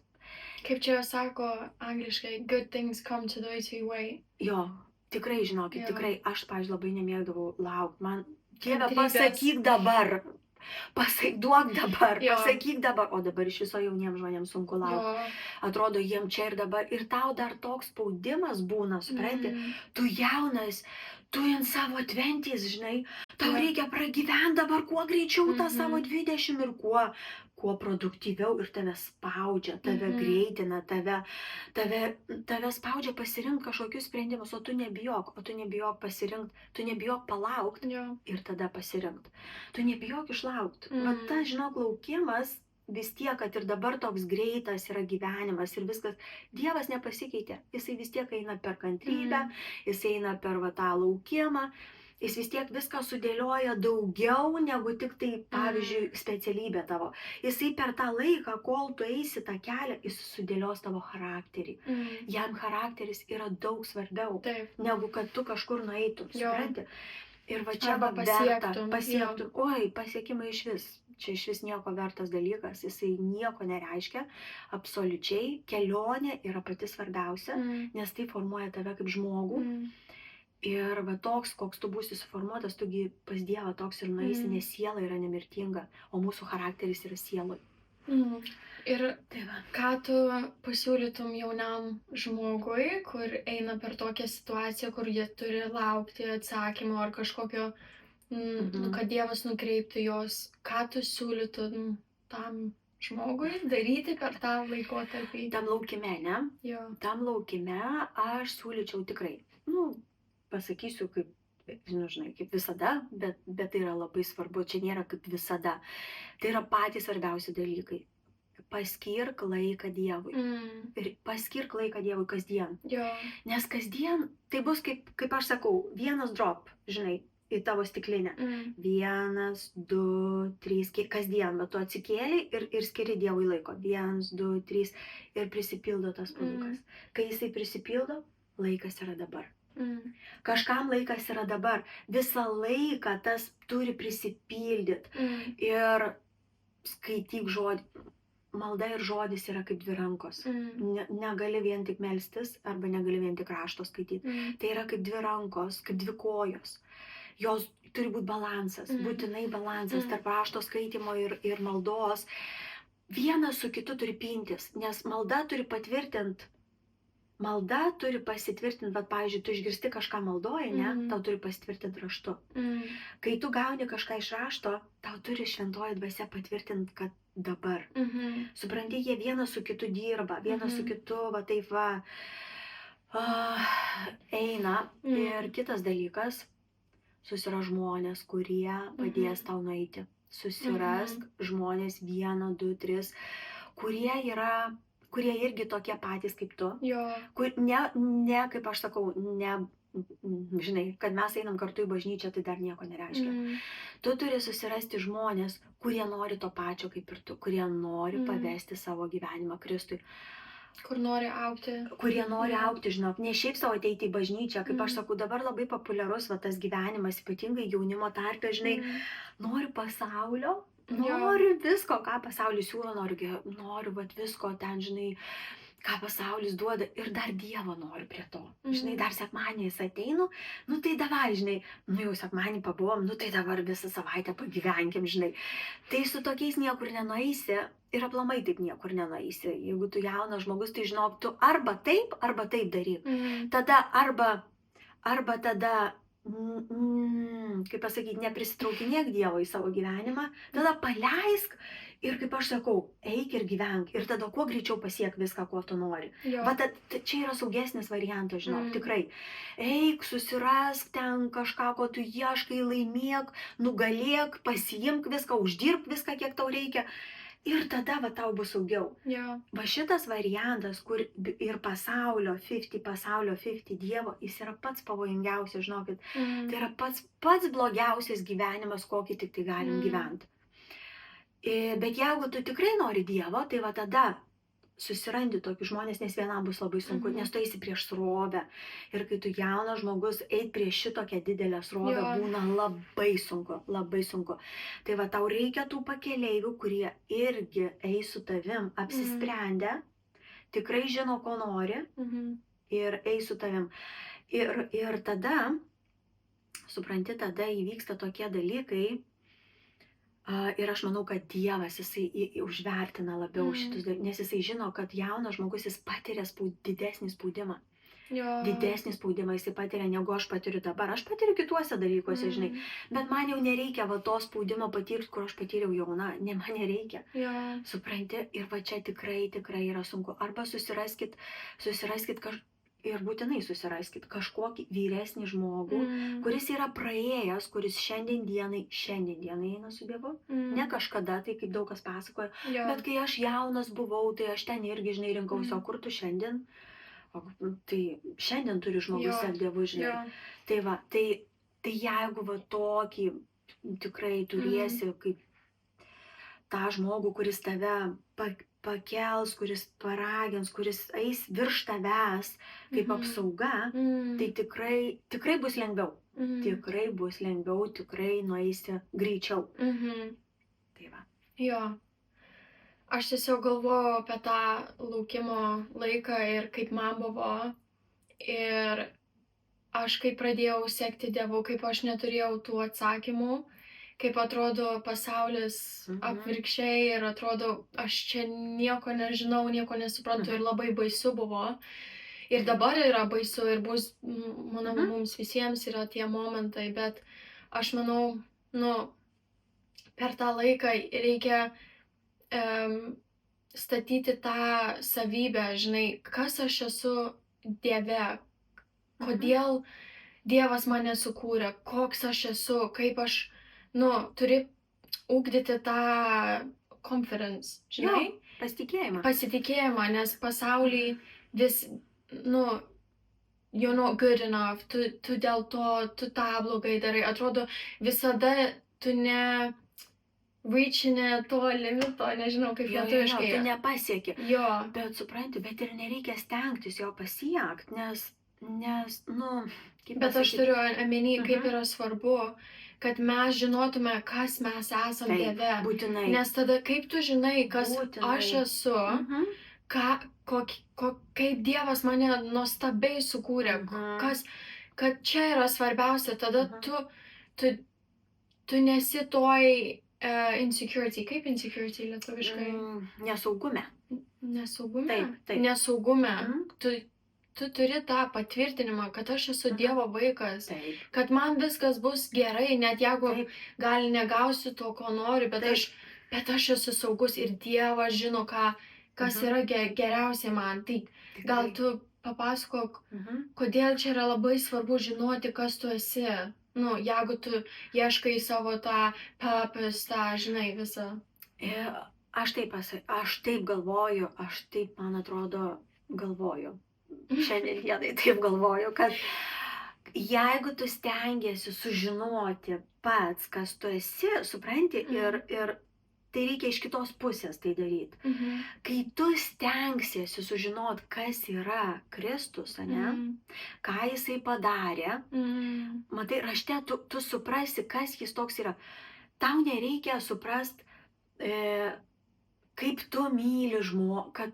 Kaip čia sako angliškai, good things come to those who wait. Jo, tikrai, žinokit, tikrai, aš, pavyzdžiui, labai nemėgdavau laukti. Man, Dieve, pasakyk dabar, duok dabar, pasakyk dabar, o dabar iš viso jauniems žmonėms sunku laukti. Atrodo, jiem čia ir dabar, ir tau dar toks spaudimas būna, supranti, tu jaunas, tu ant savo 20, žinai, tau reikia pragyventi dabar kuo greičiau tą savo 20 ir kuo produktyviau ir tave spaudžia, tave greitina, tave spaudžia pasirinkti kažkokius sprendimus, o tu nebijok pasirinkti, tu nebijok palaukti ir tada pasirinkti. Tu nebijok išlaukti. Vat tas, žinok, laukimas vis tiek, kad ir dabar toks greitas yra gyvenimas ir viskas, Dievas nepasikeitė. Jisai vis tiek eina per kantrybę, jisai eina per tą laukimą, jis vis tiek viską sudėlioja daugiau negu tik tai, pavyzdžiui, specialybė tavo. Jisai per tą laiką, kol tu eisi tą kelią, jis sudėlios tavo charakterį. Jam charakteris yra daug svarbiau, negu kad tu kažkur nueitum, supranti? Ir va čia pasiektum. Oi, pasiekimai iš vis. Čia iš vis nieko vertas dalykas, jisai nieko nereiškia, absoliučiai, kelionė yra pati svarbiausia, nes tai formuoja tave kaip žmogų. Ir va toks, koks tu būsi suformuotas, tugi pas Dievą toks ir nueisi, nes siela yra nemirtinga, o mūsų charakteris yra sieloj. Ir ką tu pasiūlytum jaunam žmogui, kur eina per tokią situaciją, kur jie turi laukti atsakymo ar kažkokio, kad Dievas nukreiptų jos, ką tu siūlytum tam žmogui daryti per tą laikotarpį? Tam laukime, ne? Jo. Tam laukime aš siūlyčiau tikrai, pasakysiu kaip, žinai, kaip visada, bet tai yra labai svarbu, čia nėra kaip visada. Tai yra patys svarbiausi dalykai. Paskirk laiką Dievui. Ir paskirk laiką Dievui kasdien. Nes kasdien tai bus kaip aš sakau, vienas drop, žinai, į tavo stiklinę. 1, 2, 3, kasdien, bet tu atsikėli ir skiri Dievui laiko. 1, 2, 3 ir prisipildo tas puodukas. Kai jisai prisipildo, laikas yra dabar. Kažkam laikas yra dabar. Visą laiką tas turi prisipildyti. Ir skaityk žodį. Malda ir žodis yra kaip dvi rankos. Negali vien tik melstis arba negali vien tik rašto skaityti. Tai yra kaip dvi rankos, kaip dvi kojos. Jos turi būti balansas, būtinai balansas tarp rašto skaitimo ir maldos. Vienas su kitu turi pintis, nes malda turi patvirtinti. Malda turi pasitvirtinti, bet, pavyzdžiui, tu išgirsti kažką maldoji, ne? Tau turi pasitvirtinti raštu. Kai tu gauni kažką iš rašto, tau turi šventoji dvasia patvirtinti, kad dabar. Supranti, jie vienas su kitu dirba, vienas su kitu, va taip va, eina. Ir kitas dalykas, susirask žmonės, kurie padės tau nueiti. Susirask žmonės 1, 2, 3, kurie irgi tokie patys kaip tu. Ne, kaip aš sakau, ne, žinai, kad mes einam kartu į bažnyčią, tai dar nieko nereiškia. Tu turi susirasti žmonės, kurie nori to pačio kaip ir tu, kurie nori pavesti savo gyvenimą Kristui. Kur nori augti. Kurie nori augti, žinok, ne šiaip savo ateiti į bažnyčią, kaip aš sakau, dabar labai populiarus va tas gyvenimas, ypatingai jaunimo tarpe, žinai, nori pasaulio. Noriu visko, ką pasaulis siūlo, noriu vat visko ten, žinai, ką pasaulis duoda ir dar Dievo noriu prie to. Žinai, dar sekmadieniais ateinu, tai davai, žinai, jau sekmadienį pabuvom, tai dabar visą savaitę pagyvenkim, žinai. Tai su tokiais niekur nenueisi ir aplamai taip niekur nenueisi. Jeigu tu jaunas žmogus, tai žinok, tu arba taip daryk. Tada arba tada kaip pasakyti, neprisitraukinėk Dievo į savo gyvenimą, tada paleisk ir, kaip aš sakau, eik ir gyvenk ir tada kuo greičiau pasiek viską, ko tu nori. Va, čia yra saugesnis variantas, žinok, tikrai. Eik, susirask ten kažką, ko tu ieškai, laimėk, nugalėk, pasiimk viską, uždirbk viską, kiek tau reikia. Ir tada va tau bus saugiau. Va šitas variantas, kur ir pasaulio 50 Dievo, jis yra pats pavojingiausias, žinokit. Tai yra pats blogiausias gyvenimas, kokį tik tai galim gyventi. Bet jeigu tu tikrai nori Dievo, tai va tada susirandi tokius žmonės, nes vienam bus labai sunku, nes tu eisi prieš srovę. Ir kai tu jaunas žmogus, eit prieš šitokią didelę srovę būna labai sunku, labai sunku. Tai va tau reikia tų pakeleivių, kurie irgi eis su tavim, apsisprendę, tikrai žino, ko nori ir eis su tavim. Ir tada, supranti, tada įvyksta tokie dalykai. Ir aš manau, kad Dievas, jisai užvertina labiau šitus dalykus, nes jisai žino, kad jaunas žmogus, jis patiria didesnį spaudimą. Didesnį spaudimą jisai patiria, negu aš patiriu dabar. Aš patiriu kituose dalykuose, žinai. Bet man jau nereikia va to spaudimo patirti, kur aš patyriau jauna. Ne, man nereikia. Supranti? Ir va čia tikrai yra sunku. Arba susiraskit ir būtinai susiraskit kažkokį vyresnį žmogų, kuris yra praėjęs, kuris šiandien dienai eina su Dievu. Ne kažkada, tai kaip daug kas pasakoja, bet kai aš jaunas buvau, tai aš ten irgi, žinai, rinkausi, o kur tu šiandien? Tai šiandien turi žmogus sek Dievu, žinai. Tai va, tai jeigu va tokį tikrai turėsi kaip tą žmogų, kuris tave pakels, kuris paragins, kuris eis virš tavęs kaip apsauga, tai tikrai bus lengviau. Tikrai bus lengviau, tikrai nueisi greičiau. Tai va. Jo. Aš tiesiog galvoju apie tą laukimo laiką ir kaip man buvo. Ir aš kaip pradėjau sekti Dievu, kaip aš neturėjau tų atsakymų. Kaip atrodo pasaulis apvirkščiai ir atrodo, aš čia nieko nežinau, nieko nesuprantu ir labai baisu buvo. Ir dabar yra baisu ir bus, manau, mums visiems yra tie momentai, bet aš manau, per tą laiką reikia statyti tą savybę, žinai, kas aš esu Dieve, kodėl Dievas mane sukūrė, koks aš esu, kaip aš turi ugdyti tą confidence, žinai? Pasitikėjimą, nes pasaulyje vis, you're not good enough, tu dėl to, tu tą blogai darai. Atrodo, visada tu reachini to limito, nežinau kaip lietuviškai. Tu nepasieki. Bet supranti, bet ir nereikia stengtis jo pasiekti, nes, Bet aš turiu omeny, kaip yra svarbu, kad mes žinotume, kas mes esam Dieve. Būtinai. Nes tada kaip tu žinai, kas aš esu, kaip Dievas mane nuostabiai sukūrė, kad čia yra svarbiausia, tada tu nesi toj insecurity. Kaip insecurity lietuviškai? Nesaugume. Nesaugume? Taip. Nesaugume. Tu turi tą patvirtinimą, kad aš esu Dievo vaikas, kad man viskas bus gerai, net jeigu gal negausiu to, ko noriu, bet aš esu saugus ir Dievas žino, kas yra geriausia man. Tai gal tu papasakok, kodėl čia yra labai svarbu žinoti, kas tu esi. Jeigu tu ieškai savo tą purpose, tą, žinai, visą. Aš taip galvoju, man atrodo, galvoju. Šiandien dienai taip galvoju, kad jeigu tu stengiesi sužinoti pats, kas tu esi, supranti, ir tai reikia iš kitos pusės tai daryti. Kai tu stengsiesi sužinoti, kas yra Kristus, ką jisai padarė, matai, rašte tu suprasi, kas jis toks yra. Tau nereikia suprasti, kaip tu myli žmogų,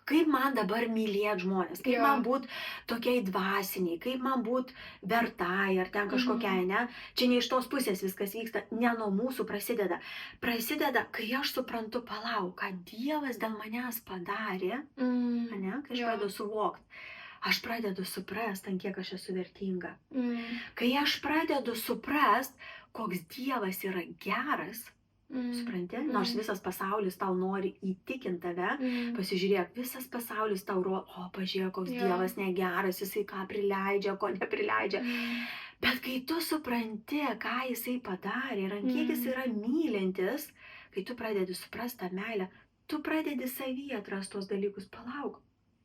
kaip man dabar mylėti žmonės, kaip man būt tokiai dvasiniai, kaip man būt vertai ar ten kažkokiai, ne? Čia ne iš tos pusės viskas vyksta, ne nuo mūsų prasideda. Prasideda, kai aš suprantu, palauk, kad Dievas dėl manęs padarė, ne? Kai aš pradedu suvokti, aš pradedu suprasti, ant kiek aš esu vertinga. Kai aš pradedu suprasti, koks Dievas yra geras, supranti? Nors visas pasaulis tau nori įtikinti tave, pasižiūrėk, visas pasaulis tau pažiūrėk, koks Dievas negeras, jisai ką prileidžia, ko neprileidžia. Bet kai tu supranti, ką jisai padarė ir ant kiek jis yra mylintis, kai tu pradedi suprasti tą meilę, tu pradedi savyje atrasti tos dalykus, palauk.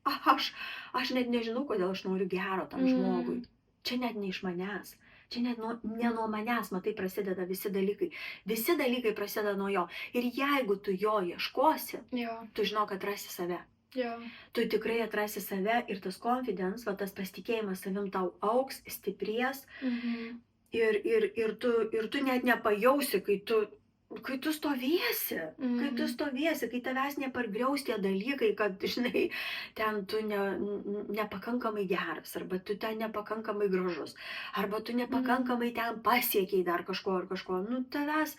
Aš net nežinau, kodėl aš noriu gero tam žmogui. Čia net ne iš manęs. Čia net ne nuo manęs, matai, prasideda visi dalykai. Visi dalykai prasideda nuo jo. Ir jeigu tu jo ieškosi, tu žinok, kad atrasi save. Tu tikrai atrasi save ir tas confidence, va, tas pasitikėjimas savim tau auks, stiprės. Ir tu net nepajausi, kai tu stovėsi, kai tavęs nepargriaus tie dalykai, kad, žinai, ten tu nepakankamai geras, arba tu ten nepakankamai gražus, arba tu nepakankamai ten pasiekiai dar kažko ar kažko. Nu, tavęs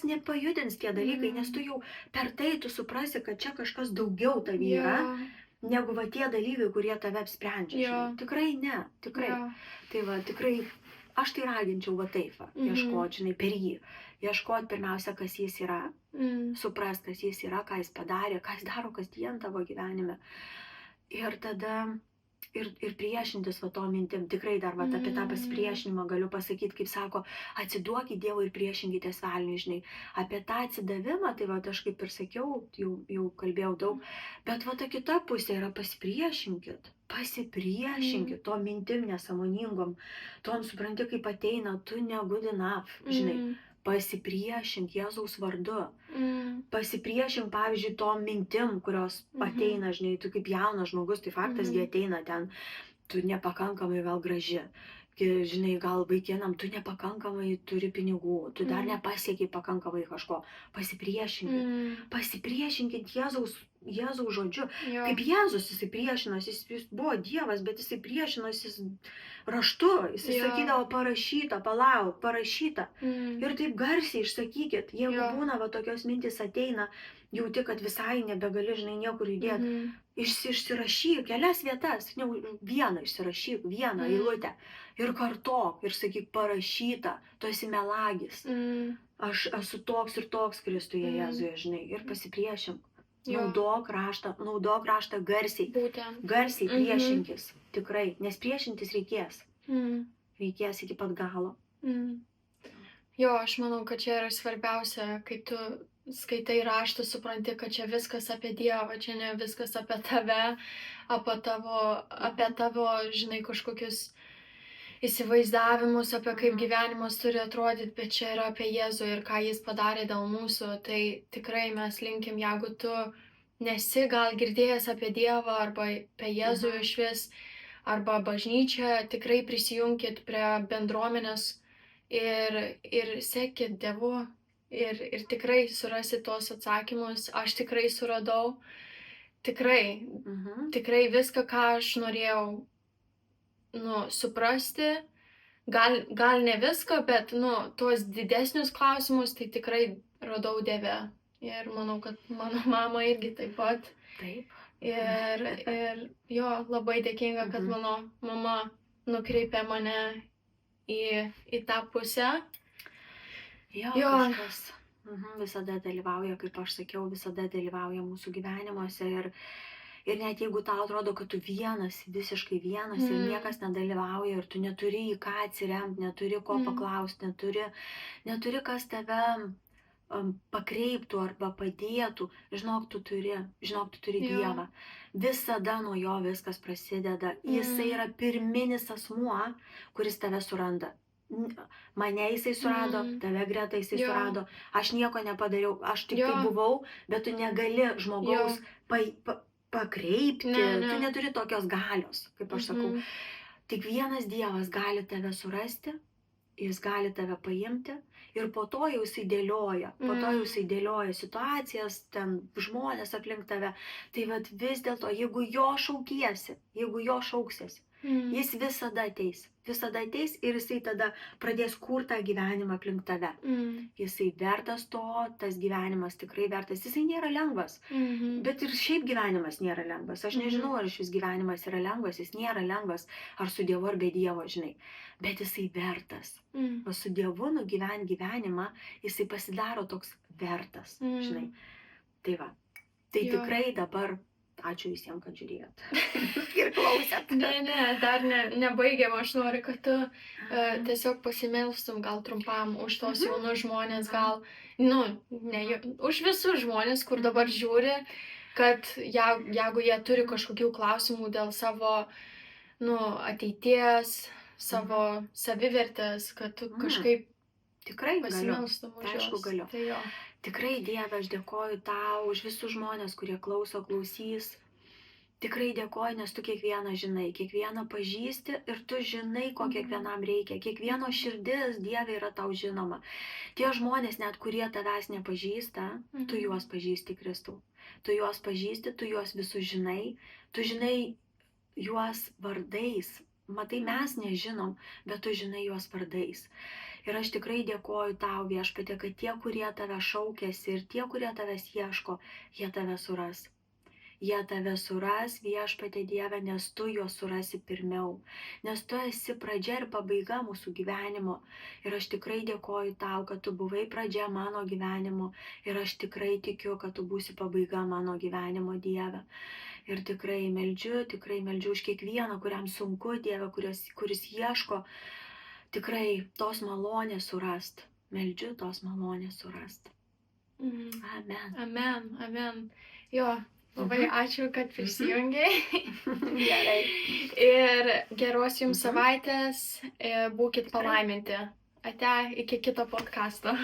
nepajudins tie dalykai, nes tu jau per tai tu suprasi, kad čia kažkas daugiau tavyje yra, negu va tie dalykai, kurie tave apsprendžia. Tikrai ne, tikrai. Tai va, tikrai, aš tai raginčiau va taip, ieškoti, žinai, per jį. Ieškoti pirmiausia, kas jis yra, suprast, kas jis yra, ką jis padarė, ką jis daro kasdien tavo gyvenime. Ir tada, ir priešintis va to mintim. Tikrai dar va apie tą pasipriešinimą galiu pasakyti, kaip sako, atsiduokit Dievui ir priešinkitės velniui, žinai. Apie tą atsidavimą, tai va aš kaip ir sakiau, jau kalbėjau daug, bet va ta kita pusė yra pasipriešinkit. Pasipriešinkit to mintim nesąmoningom, tom supranti, kaip ateina, tu ne good enough, žinai. Pasipriešink Jėzaus vardu. Pasipriešink, pavyzdžiui, tom mintim, kurios ateina, žinai, tu kaip jaunas žmogus, tai faktas, jie ateina ten, tu nepakankamai gal graži. Žinai, gal vaikinam, tu nepakankamai turi pinigų, tu dar nepasiekiai pakankamai kažko. Pasipriešinkit Jėzaus žodžiu. Kaip Jėzus jisai priešinosi, jis buvo Dievas, bet jisai priešinosi raštu, jisai sakydavo parašyta, palauk, parašyta. Ir taip garsiai išsakykit, jeigu būna va tokios mintis ateina, jauti, kad visai nebegali, žinai, niekur judėti. Išsirašyk kelias vietas, vieną išsirašyk, vieną eilutę ir kartok ir sakyk parašyta, tu esi melagis. Aš esu toks ir toks Kristuje Jėzuje, žinai, ir pasipriešink. Naudok raštą garsiai. Garsiai priešinkis. Tikrai, nes priešintis reikės. Reikės iki pat galo. Jo, aš manau, kad čia yra svarbiausia, kai tu skaitai raštą, supranti, kad čia viskas apie Dievą, čia ne viskas apie tave, apie tavo, žinai, kažkokius įsivaizdavimus, apie kaip gyvenimas turi atrodyti, bet čia yra apie Jėzų ir ką jis padarė dėl mūsų. Tai tikrai mes linkim, jeigu tu nesi gal girdėjęs apie Dievą arba apie Jėzų iš vis, arba bažnyčią, tikrai prisijunkit prie bendruomenės ir sekit Dievu ir tikrai surasit tos atsakymus. Aš tikrai suradau, tikrai viską, ką aš norėjau suprasti, gal ne viską, bet tuos didesnius klausimus, tai tikrai radau Dieve. Ir manau, kad mano mama irgi taip pat. Taip. Ir jo, labai dėkinga, kad mano mama nukreipė mane į tą pusę. Jo. Kažkas visada dalyvauja, kaip aš sakiau, visada dalyvauja mūsų gyvenimuose. Ir net jeigu tau atrodo, kad tu vienas, visiškai vienas ir niekas nedalyvauja ir tu neturi į ką atsiremti, neturi ko paklausti, neturi kas tave pakreiptų arba padėtų, žinok, tu turi Dievą. Visada nuo jo viskas prasideda. Jisai yra pirminis asmuo, kuris tave suranda. Mane jisai surado, tave greta jisai surado. Aš nieko nepadariau, aš tik tai buvau, bet tu negali žmogaus pakreipti, tu neturi tokios galios, kaip aš sakau. Tik vienas Dievas gali tave surasti, jis gali tave paimti ir po to jau jisai dėlioja, situacijas, ten žmonės aplink tave. Tai vat vis dėlto, jeigu jo šaukiesi, jeigu jo šauksiesi, jis visada ateis ir jisai tada pradės kurti tą gyvenimą aplink tave. Jisai vertas to, tas gyvenimas tikrai vertas. Jisai nėra lengvas, bet ir šiaip gyvenimas nėra lengvas. Aš nežinau, ar šis gyvenimas yra lengvas, jis nėra lengvas, ar su Dievu, ar be Dievo, žinai. Bet jisai vertas. O su Dievu nugyvent gyvenimą, jisai pasidaro toks vertas, žinai. Tai va, tai tikrai dabar ačiū visiems, kad žiūrėjot ir klausėt. Dar nebaigiam, aš noriu, kad tu tiesiog pasimelstum gal trumpam už tos jaunus žmonės, gal už visus žmonės, kur dabar žiūri, kad jeigu jie turi kažkokių klausimų dėl savo, ateities, savo savivertės, kad tu kažkaip tikrai pasimelstum už aišku, juos. galiu. Tai jo. Tikrai, Dieve, aš dėkoju tau už visus žmonės, kurie klausys. Tikrai dėkoju, nes tu kiekvieną žinai, kiekvieną pažįsti ir tu žinai, ko kiekvienam reikia. Kiekvieno širdis, Dieve, yra tau žinoma. Tie žmonės, net kurie tavęs nepažįsta, tu juos pažįsti, Kristau. Tu juos pažįsti, tu juos visus žinai, tu žinai juos vardais. Matai, mes nežinom, bet tu žinai juos vardais. Ir aš tikrai dėkoju tau, Viešpatie, kad tie, kurie tave šaukėsi ir tie, kurie tavęs ieško, jie tave suras. Jie tave suras, Viešpatie Dieve, nes tu juos surasi pirmiau. Nes tu esi pradžia ir pabaiga mūsų gyvenimo. Ir aš tikrai dėkoju tau, kad tu buvai pradžia mano gyvenimo. Ir aš tikrai tikiu, kad tu būsi pabaiga mano gyvenimo, Dieve. Ir tikrai meldžiu už kiekvieną, kuriam sunku, Dieve, kuris ieško tikrai tos malonės surast. Meldžiu tos malonės surast. Amen. Amen. Jo. Labai ačiū, kad prisijungiai. Gerai. Ir geros jums savaitės. Būkit palaiminti. Ate, iki kito podcasto.